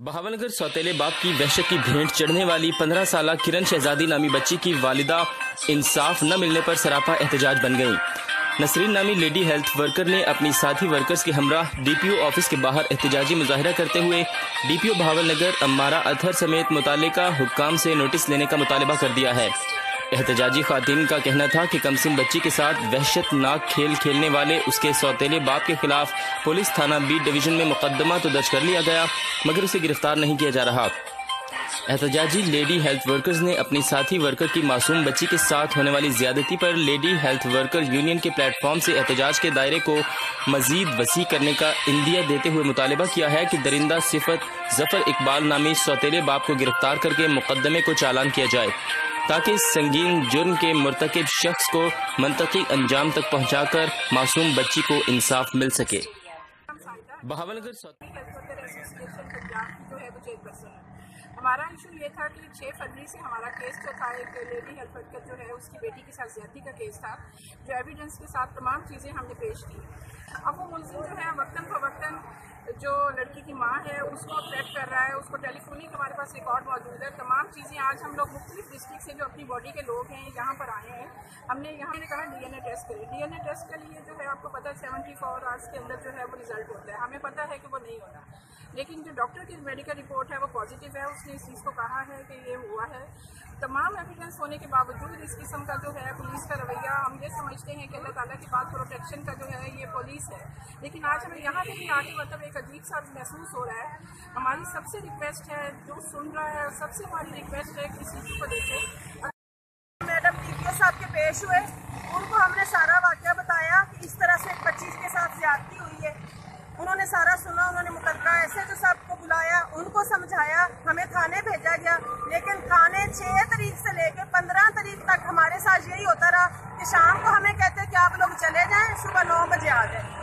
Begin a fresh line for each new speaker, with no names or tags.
बहावलनगर सौतेले बाप की वहशत की भेंट चढ़ने वाली 15 साल किरण शहजादी नामी बच्ची की वालिदा इंसाफ न मिलने पर सरापा एहतजाज बन गई। नसरीन नामी लेडी हेल्थ वर्कर ने अपनी साथी वर्कर्स के हमराह डीपीओ ऑफिस के बाहर एहतजाजी मुजाहिरा करते हुए डीपीओ बहावलनगर अम्मारा अतहर समेत मुतालिका हुक्काम से नोटिस लेने का मुतालबा कर दिया है। एहतजाजी खातिन का कहना था कि कमसिन बच्ची के साथ वहशतनाक खेल खेलने वाले उसके सौतेले बाप के खिलाफ पुलिस थाना बी डिवीजन में मुकदमा तो दर्ज कर लिया गया, मगर उसे गिरफ्तार नहीं किया जा रहा। एहतजाजी लेडी हेल्थ वर्कर्स ने अपनी साथी वर्कर की मासूम बच्ची के साथ होने वाली ज्यादती पर लेडी हेल्थ वर्कर यूनियन के प्लेटफॉर्म से एहतजाज के दायरे को मजीद वसी करने का इंदिया देते हुए मुतालबा किया है कि दरिंदा सिफत जफर इकबाल नामी सौतेले बाप को गिरफ्तार करके मुकदमे को चालान किया जाए, ताकि संगीन जुर्म के मुर्तकिब शख्स को मंतकी अंजाम तक पहुंचाकर मासूम बच्ची को इंसाफ मिल सके। बहावलनगर
हमारा इशू ये था कि 6 फरवरी से हमारा केस जो था एक लेडी हेल्थ वर्कर जो है उसकी बेटी के साथ ज्यादती का केस था, जो एविडेंस के साथ तमाम चीज़ें हमने पेश की। अब वो मुलजिम जो है वक्तन फवक्तन जो लड़की की माँ है उसको थ्रेट कर रहा है, उसको टेलीफोनिक हमारे पास रिकॉर्ड मौजूद है। तमाम चीज़ें आज हम लोग मुख्तलिफ डिस्ट्रिक्ट से जो अपनी बॉडी के लोग हैं यहाँ पर आए हैं, हमने यहाँ ने कहा डीएनए टेस्ट करें। डीएनए टेस्ट के लिए जो है आपको पता है 74 आवर्स के अंदर जो है वो रिजल्ट होता है। हमें पता है कि वो नहीं होता, लेकिन जो डॉक्टर की मेडिकल रिपोर्ट है वो पॉजिटिव है। उसने इस चीज़ को कहा है कि ये हुआ है। तमाम एविडेंस होने के बावजूद इस किस्म का जो है पुलिस का रवैया, हम ये समझते हैं कि अल्लाह ताला के पास प्रोटेक्शन का जो है ये पुलिस है, लेकिन आज हमें यहाँ पे भी आके मतलब एक अजीब सा महसूस हो रहा है। हमारी सबसे रिक्वेस्ट है, जो सुन रहा है सबसे हमारी रिक्वेस्ट है कि इस चीज़ को देखें।
मैडम डीपीओ साहब के पेश हुए, उनको हमने सारा वाक़या बताया कि इस तरह से एक बच्ची के साथ ज्यादती हुई है। उन्होंने सारा सुना, उन्होंने मुकद्दमा ऐसे जो साहब को बुलाया, उनको समझाया, हमें थाने भेजा गया, लेकिन थाने 6 तारीख से लेकर 15 तारीख तक हमारे साथ यही होता रहा कि शाम को हमें कहते कि आप लोग चले जाएं, सुबह 9 बजे आ जाएं।